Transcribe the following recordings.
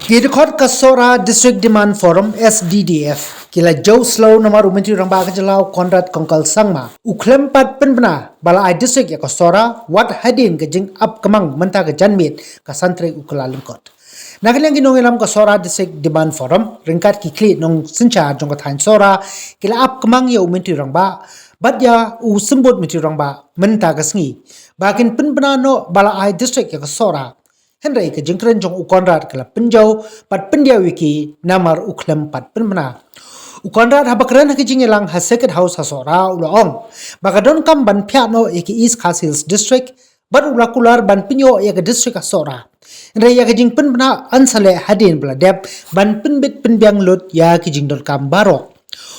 Kidkot ka Sohra District Demand Forum SDDF kila Joe Slow nomor umentri rangba ka jalau Konrad Kongkal Sangma u Khlem pat Pynbna bala ai district ya ka Sohra wat Hadien ka jing up Kmang menta ka janmit ka santre u kala lingkot nakalyang ginong ilam ka Sohra District Demand Forum ringkat ki kli nong sincha jong ka thain Sohra kila up Kmang ya umentri rangba badya u sembut mentri rangba menta ka sngi bakin Pynbna no bala ai district ya ka Sohra Henry ke jengkren jong ukonrad kala penjau pat pendia wiki namar uklem pat Pynbna. Ukonrad habakren ke jingelang ha second house ha Sohra ulaong. Bakadon kam ban piano eki East Khasi Hills district bat ulakular ban pinyo ya ke district ha Sohra. Henry ya ke jing Pynbna ansale Hadien bladep ban Pynbit Pynbyang lut ya ke jing kam barok.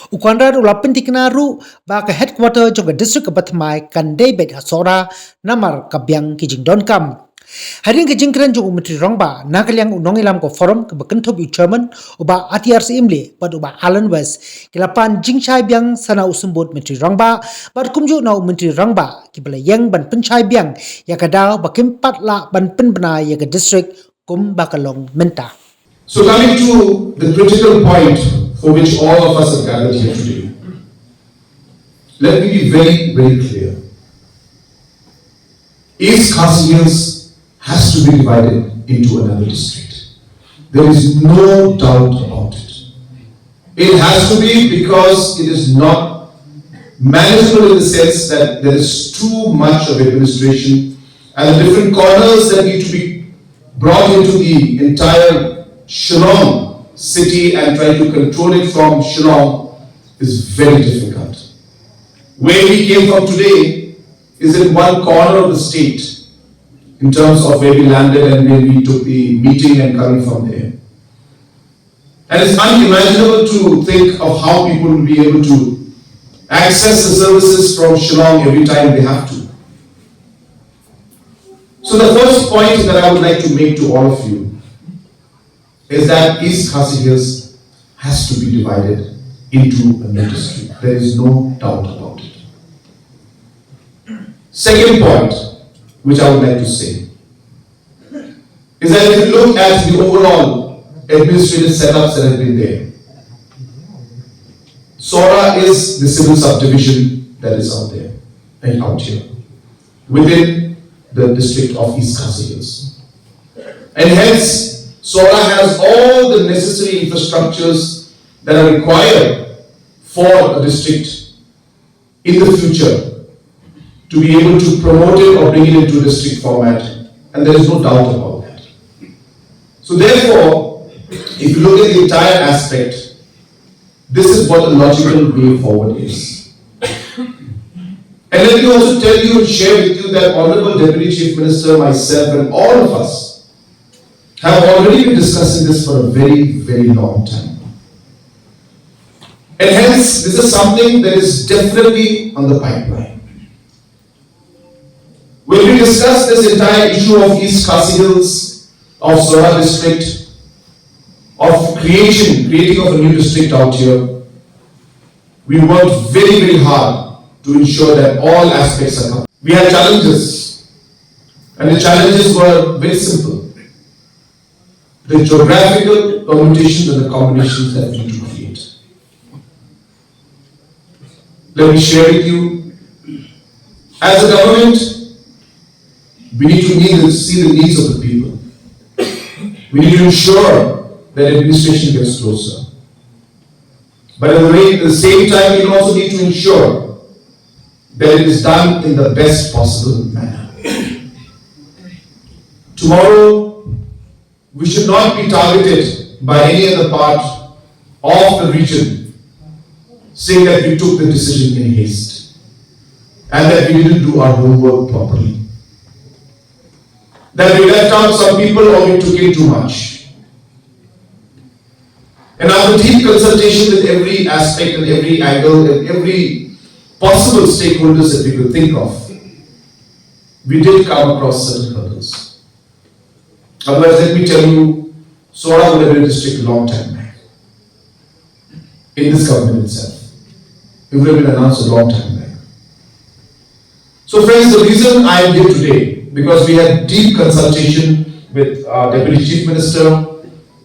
Ukonrad ula pentikna ru ba ke headquarter jong ke district ke batmai kan debet ha Sohra namar kabyang ke jing kam. Hadien ke jingkren jong umetri rongba nakalyang unong ilam ko forum ke bekentob chairman uba ATRC imli pad uba Alan West kilapan jingchai biang sana usembut mentri rongba pad kumju na umetri rongba kibala yang ban penchai biang ya kadao bakimpat la ban Pynbna ya ke district kum bakalong menta. So coming to the critical point for which all of us have gathered here today, let me be very, very clear. East Khasi Hills has to be divided into another district. There is no doubt about it. It has to be because it is not manageable in the sense that there is too much of administration and the different corners that need to be brought into the entire Shillong city and try to control it from Shillong is very difficult. Where we came from today is in one corner of the state in terms of where we landed and where we took the meeting and coming from there. And it's unimaginable to think of how people will be able to access the services from Shillong every time they have to. So the first point that I would like to make to all of you is that East Khasi Hills has to be divided into a new district. There is no doubt about it. Second point, which I would like to say, is that if you look at the overall administrative setups that have been there, Sohra is the civil subdivision that is out there and out here within the district of East Khasi Hills. And hence, Sohra has all the necessary infrastructures that are required for a district in the future to be able to promote it or bring it into district format, and there is no doubt about that. So therefore, if you look at the entire aspect, this is what the logical way forward is. And let me also tell you and share with you that Honorable Deputy Chief Minister, myself and all of us have already been discussing this for a very, very long time. And hence, this is something that is definitely on the pipeline. When we discuss this entire issue of East Khasi Hills, of Sohra district, of creating of a new district out here, we worked very, very hard to ensure that all aspects are covered. We had challenges, and the challenges were very simple. The geographical permutations and the combinations that we need to create. Let me share with you, as a government, we need to see the needs of the people. We need to ensure that administration gets closer. But at the same time, we also need to ensure that it is done in the best possible manner. Tomorrow, we should not be targeted by any other part of the region saying that we took the decision in haste and that we didn't do our homework properly. That we left out some people or we took in too much. And after deep consultation with every aspect and every angle and every possible stakeholders that we could think of, we did come across certain hurdles. Otherwise, let me tell you, Sohra would have been a district a long time back. In this government itself. It would have been announced a long time back. So friends, the reason I am here today, because we had deep consultation with our Deputy Chief Minister,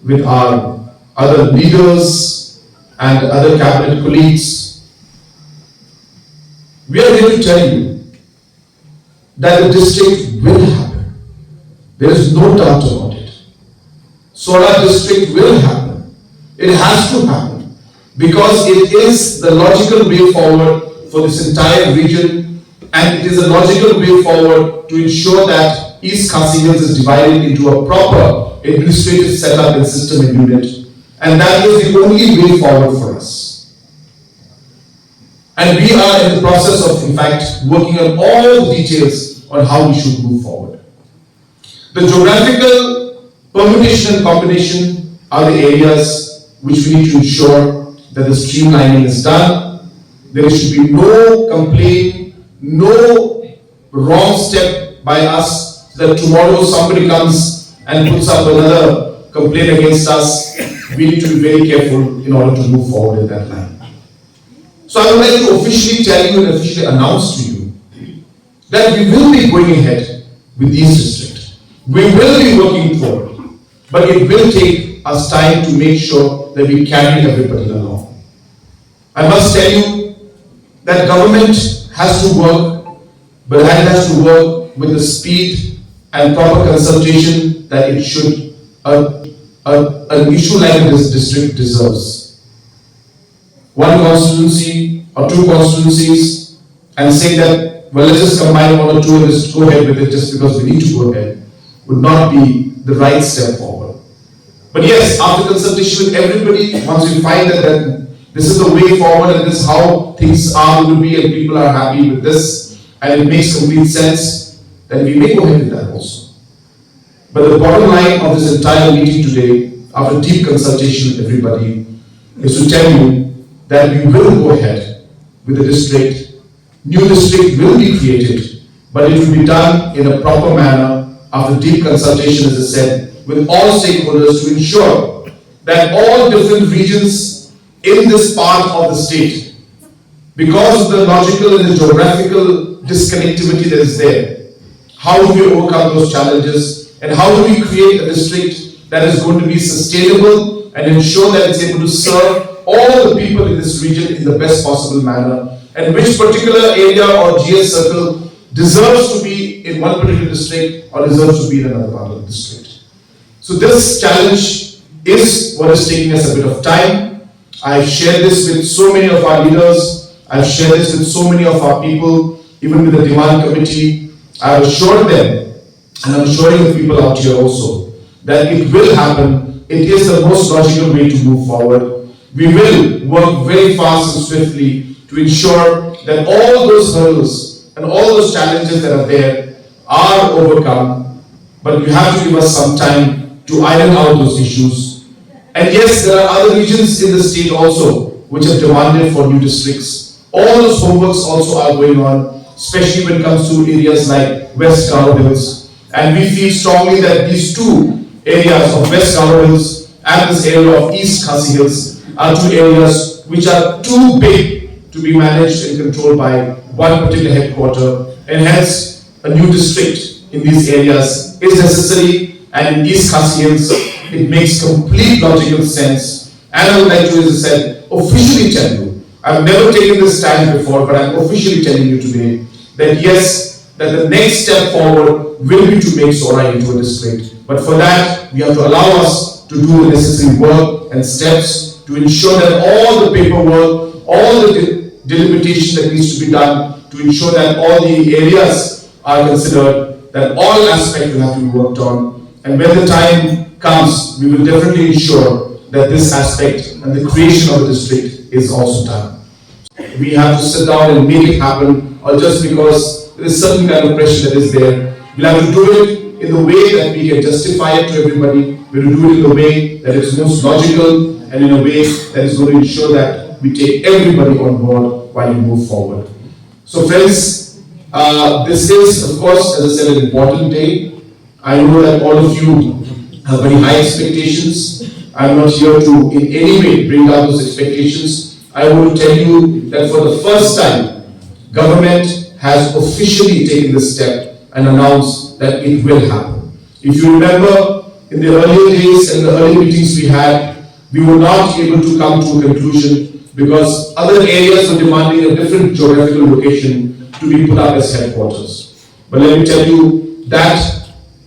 with our other leaders and other cabinet colleagues, we are here to tell you that the district will happen. There is no doubt about it. Sohra district will happen. It has to happen because it is the logical way forward for this entire region, and it is a logical way forward to ensure that East Khasi Hills is divided into a proper administrative setup and system and unit, and that is the only way forward for us. And we are in the process of, in fact, working on all the details on how we should move forward. The geographical permutation and combination are the areas which we need to ensure that the streamlining is done. There should be no complaint, no wrong step by us, that tomorrow somebody comes and puts up another complaint against us. We need to be very careful in order to move forward in that line. So I would like to officially tell you and officially announce to you that we will be going ahead with these districts. We will be working forward, but it will take us time to make sure that we carry everybody along. I must tell you that government has to work, but it has to work with the speed and proper consultation that it should, an issue like this district deserves. One constituency or two constituencies and say that, well, let's just combine one or two and just go ahead with it just because we need to go ahead, would not be the right step forward. But yes, after consultation with everybody, once we find that this is the way forward and this is how things are going to be and people are happy with this and it makes complete sense, then we may go ahead with that also. But the bottom line of this entire meeting today, after deep consultation with everybody, is to tell you that we will go ahead with the district. New district will be created, but it will be done in a proper manner after deep consultation, as I said, with all stakeholders to ensure that all different regions in this part of the state, because of the logical and the geographical disconnectivity that is there, how do we overcome those challenges and how do we create a district that is going to be sustainable and ensure that it's able to serve all the people in this region in the best possible manner, and which particular area or GS circle deserves to be in one particular district or deserves to be in another part of the district. So this challenge is what is taking us a bit of time. I've shared this with so many of our leaders, I've shared this with so many of our people, even with the demand committee. I've assured them, and I'm assuring the people out here also, that it will happen. It is the most logical way to move forward. We will work very fast and swiftly to ensure that all those hurdles and all those challenges that are there are overcome, but you have to give us some time to iron out those issues. And yes, there are other regions in the state also which have demanded for new districts. All those homeworks also are going on, especially when it comes to areas like West Garo Hills. And we feel strongly that these two areas of West Garo Hills and this area of East Khasi Hills are two areas which are too big to be managed and controlled by one particular headquarter, and hence a new district in these areas is necessary. And in East Khasi Hills, it makes complete logical sense. And I would like to, as I said, officially tell you, I've never taken this stand before, but I'm officially telling you today that yes, that the next step forward will be to make Sohra into a district. But for that, we have to allow us to do the necessary work and steps to ensure that all the paperwork, all the delimitation that needs to be done, to ensure that all the areas are considered, that all aspects will have to be worked on. And when the time comes, we will definitely ensure that this aspect and the creation of the district is also done. We have to sit down and make it happen, or just because there is certain kind of pressure that is there, we'll have to do it in the way that we can justify it to everybody. We'll do it in the way that is most logical, and in a way that is going to ensure that we take everybody on board while we move forward. So friends, this is, of course, as I said, an important day. I know that all of you have very high expectations. I'm not here to in any way bring down those expectations. I want to tell you that for the first time, government has officially taken this step and announced that it will happen. If you remember, in the earlier days and the early meetings we had, we were not able to come to a conclusion because other areas were demanding a different geographical location to be put up as headquarters. But let me tell you, that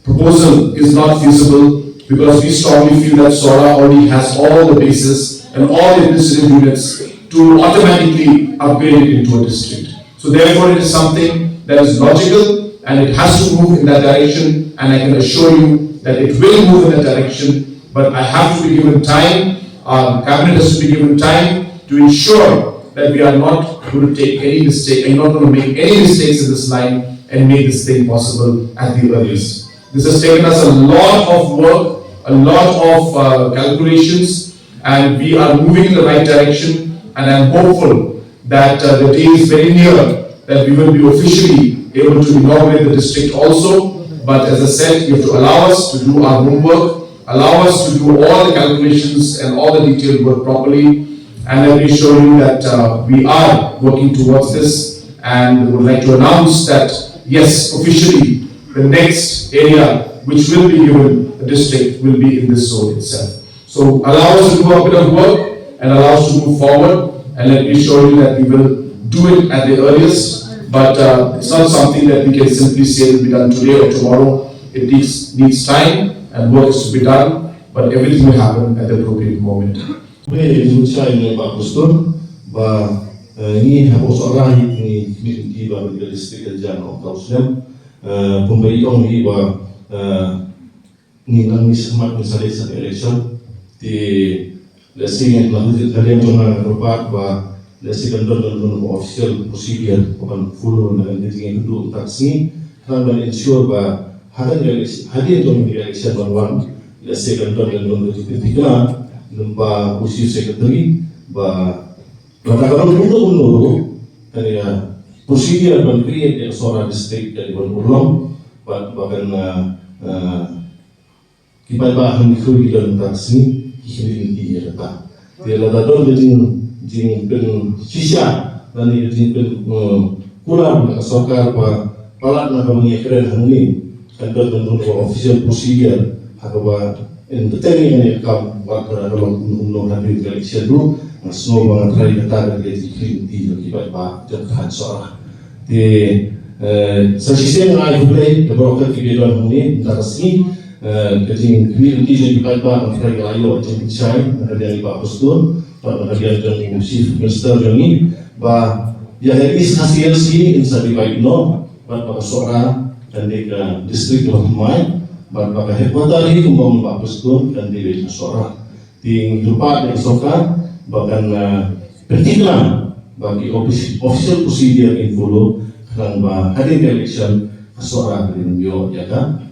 proposal is not feasible because we strongly feel that Sohra already has all the bases and all the administrative units to automatically upgrade it into a district. So therefore it is something that is logical and it has to move in that direction, and I can assure you that it will move in that direction, but I have to be given time, our cabinet has to be given time to ensure that we are not going to take any mistake and not going to make any mistakes in this line and make this thing possible at the earliest. This has taken us a lot of work, a lot of calculations, and we are moving in the right direction, and I am hopeful that the day is very near that we will be officially able to inaugurate the district also. But as I said, you have to allow us to do our homework, allow us to do all the calculations and all the detailed work properly, and let me show you that we are working towards this, and would like to announce that yes, officially the next area which will be given a district will be in this zone itself. So allow us to do a bit of work and allow us to move forward, and let me show you that we will do it at the earliest. But it's not something that we can simply say will be done today or tomorrow. It needs time and work is to be done, but everything will happen at the appropriate moment. Ini hapus orang ini Kiba di distrik Jong Khlem pembayong Kiba ni nangis semat misalnya sa election di lesing yang kalian jangan rupak ba lesing dan official procedure bukan full dan dengan dulu taksi kan ensure ba hadien dong di election one lesing dan ketika ba usia secretary ba kalau untuk kaya prosedur dan create yang Sohra district dari berulang bahkan kita bahan dikui dan taksi ini dia letak dia letak don jing pen sisa dan jing pen kurang sokar palat nak mengekran ini kan don official procedure hakaba entertaining yang kam waktu dalam undang habis election dulu snow mga try kata dari Khlem di Kiba jatuhan Sohra di sa sisi ng ay hubay na broker kibidon huni tarasi kasi kibidon di Kiba ang try kayo at yung chay na kadang iba apostol para nakagyan ng chief minister yung ba ya Ri Khasi Jaintia insa di no ba Sohra dan di district of Kmang ba headquarter itu mau apostol dan di Sohra di lupa ng Sohra bahkan Pynbna bagi official procedure in follow karena Hadien election Sohra dari New York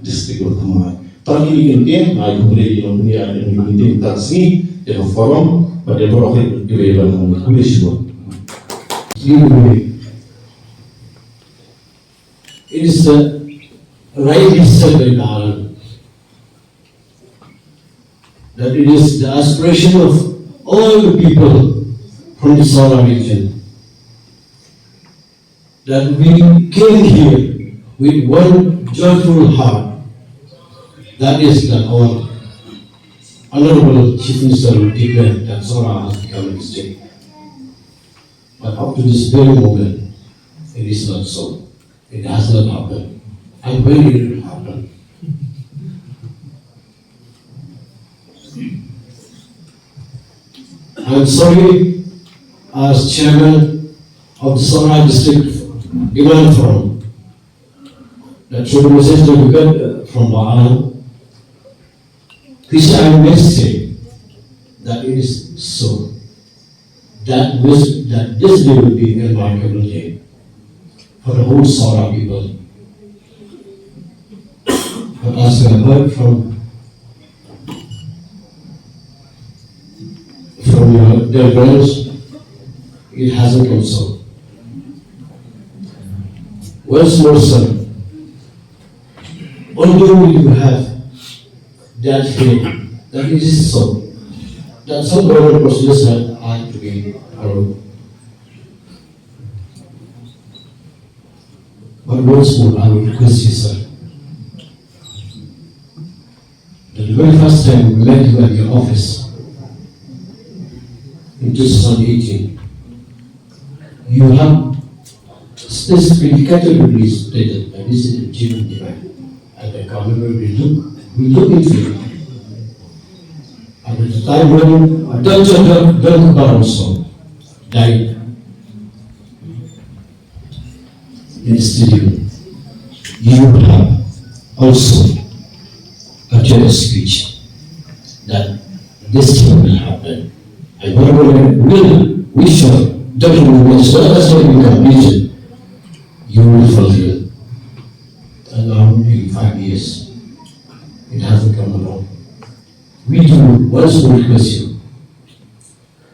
district of Kmang. Tadi ini kan boleh yang dunia yang diminta taksi yang forum pada berokit kebebasan boleh semua. It is rightly said by Dawa that it is the aspiration of all the people from the Sohra region that we came here with one joyful heart. That is that our Honorable Chief Minister declared that Sohra has become a state. But up to this very moment, it is not so. It has not happened. And when did it happen? I'm sorry, as chairman of the Sohra district demand forum, that through the message that we got from Ba'an, this I must say that it is so. That this day will be a remarkable day for the whole Sohra people. But as we have heard from their friends, it hasn't come so. Once more, sir, although you have that feeling that it is so, that some government procedures are to be followed. But once more, I will request you, sir, that the very first time we met you at your office in 2018, you have specifically categorically stated that this is a legitimate demand, and the government will look into it. And at the time when Dr. Kuba also died in the studio, you have also uttered a speech that this thing will happen. And whatever we should document as well as what we completed, you will fulfill. And now in 5 years, it hasn't come along. We do once more request you.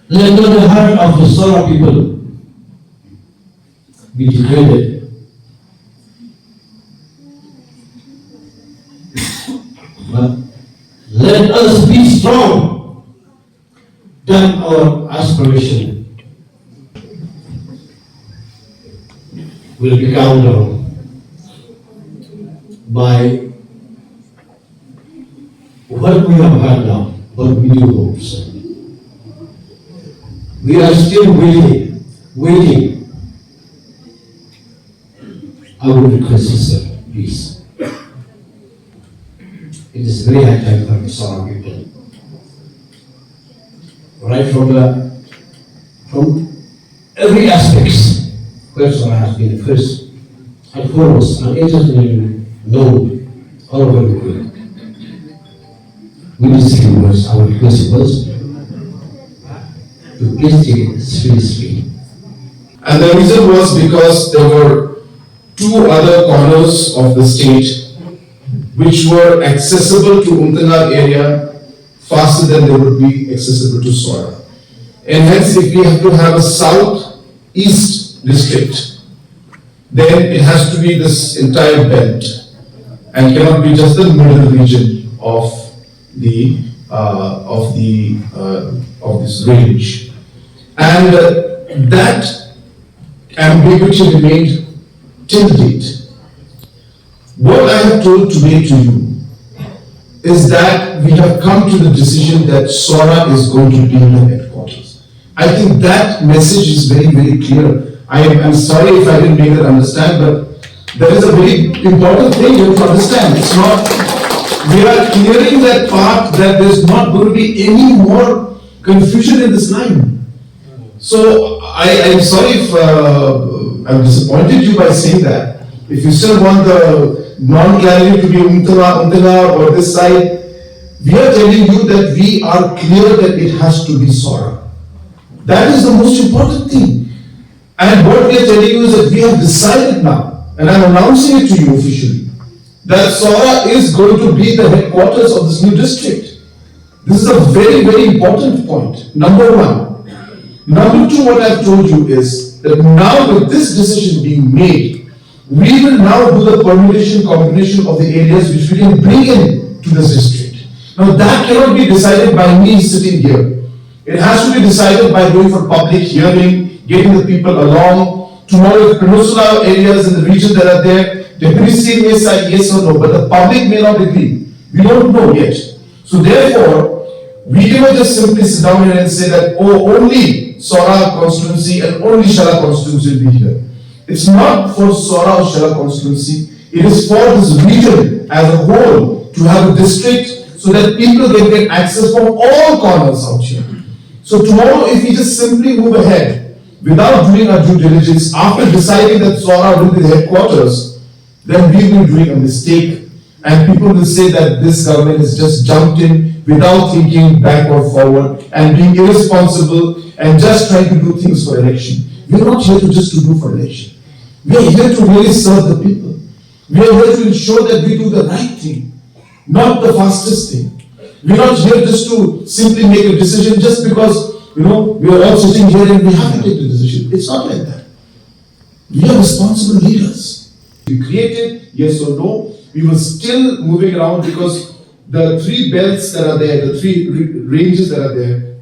Let not the heart of the Sohra people be degraded. But let us be strong. Then our aspiration will be counted by what we have had now, but we do hopes. We are still waiting. I would request you, sir, please. It is very high time for the Sohra people. Right from every aspect, where Sohra has been first and foremost and internationally known all over the world. We disagree words, our request was to please take it seriously. And the reason was because there were two other corners of the state which were accessible to Umtana area faster than they would be accessible to Sohra. And hence, if we have to have a south-east district, then it has to be this entire belt and cannot be just the middle region of this range, and that ambiguity remained till date. What I have told today to you is that we have come to the decision that Sohra is going to be the headquarters. I think that message is very, very clear. I'm sorry if I didn't make that understand, but there is a very important thing you have to understand. It's not. We are clearing that part that there's not going to be any more confusion in this line. So I'm sorry if I've disappointed you by saying that. If you still want the non-clarity to be Umtala or this side, we are telling you that we are clear that it has to be Sohra. That is the most important thing. And what we are telling you is that we have decided now, and I'm announcing it to you officially, that Sohra is going to be the headquarters of this new district. This is a very, very important point. Number one. Number two, what I've told you is that now with this decision being made, we will now do the permutation combination of the areas which we can bring in to this district. Now that cannot be decided by me sitting here. It has to be decided by going for public hearing, getting the people along. Tomorrow, the peninsula areas in the region that are there, Deputy CM may say yes or no, but the public may not agree. We don't know yet. So therefore, we cannot just simply sit down here and say that, oh, only Sohra constituency and only Shilla constituency will be here. It's not for Sohra or Shilla constituency. It is for this region as a whole to have a district so that people can get access from all corners out here. So tomorrow, if we just simply move ahead without doing our due diligence, after deciding that Sohra will be the headquarters, then we will be doing a mistake, and people will say that this government has just jumped in without thinking back or forward and being irresponsible and just trying to do things for election. We are not here to just to do for election. We are here to really serve the people. We are here to ensure that we do the right thing, not the fastest thing. We are not here just to simply make a decision just because, we are all sitting here and we have to take the decision. It's not like that. We are responsible leaders. We created, yes or no, we were still moving around because the three belts that are there, the three ranges that are there,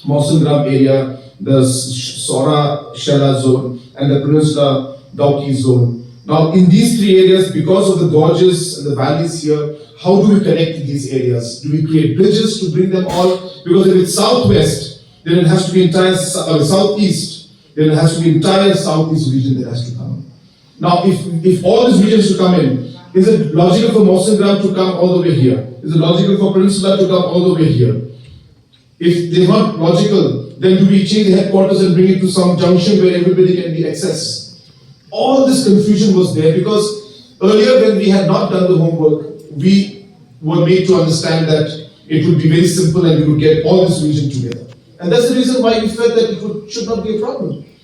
Mausamgram area, the Sohra Shilla zone, and the Peninsula Dauki zone. Now, in these three areas, because of the gorges and the valleys here, how do we connect these areas? Do we create bridges to bring them all? Because if it's southwest, then it has to be entire southeast. Then it has to be entire southeast region that has to come. Now, if all these regions to come in, is it logical for Mawsyngram to come all the way here? Is it logical for Peninsula to come all the way here? If they're not logical, then do we change the headquarters and bring it to some junction where everybody can be accessed? All this confusion was there because earlier when we had not done the homework, we were made to understand that it would be very simple and we would get all this region together. And that's the reason why we felt that it should not be a problem.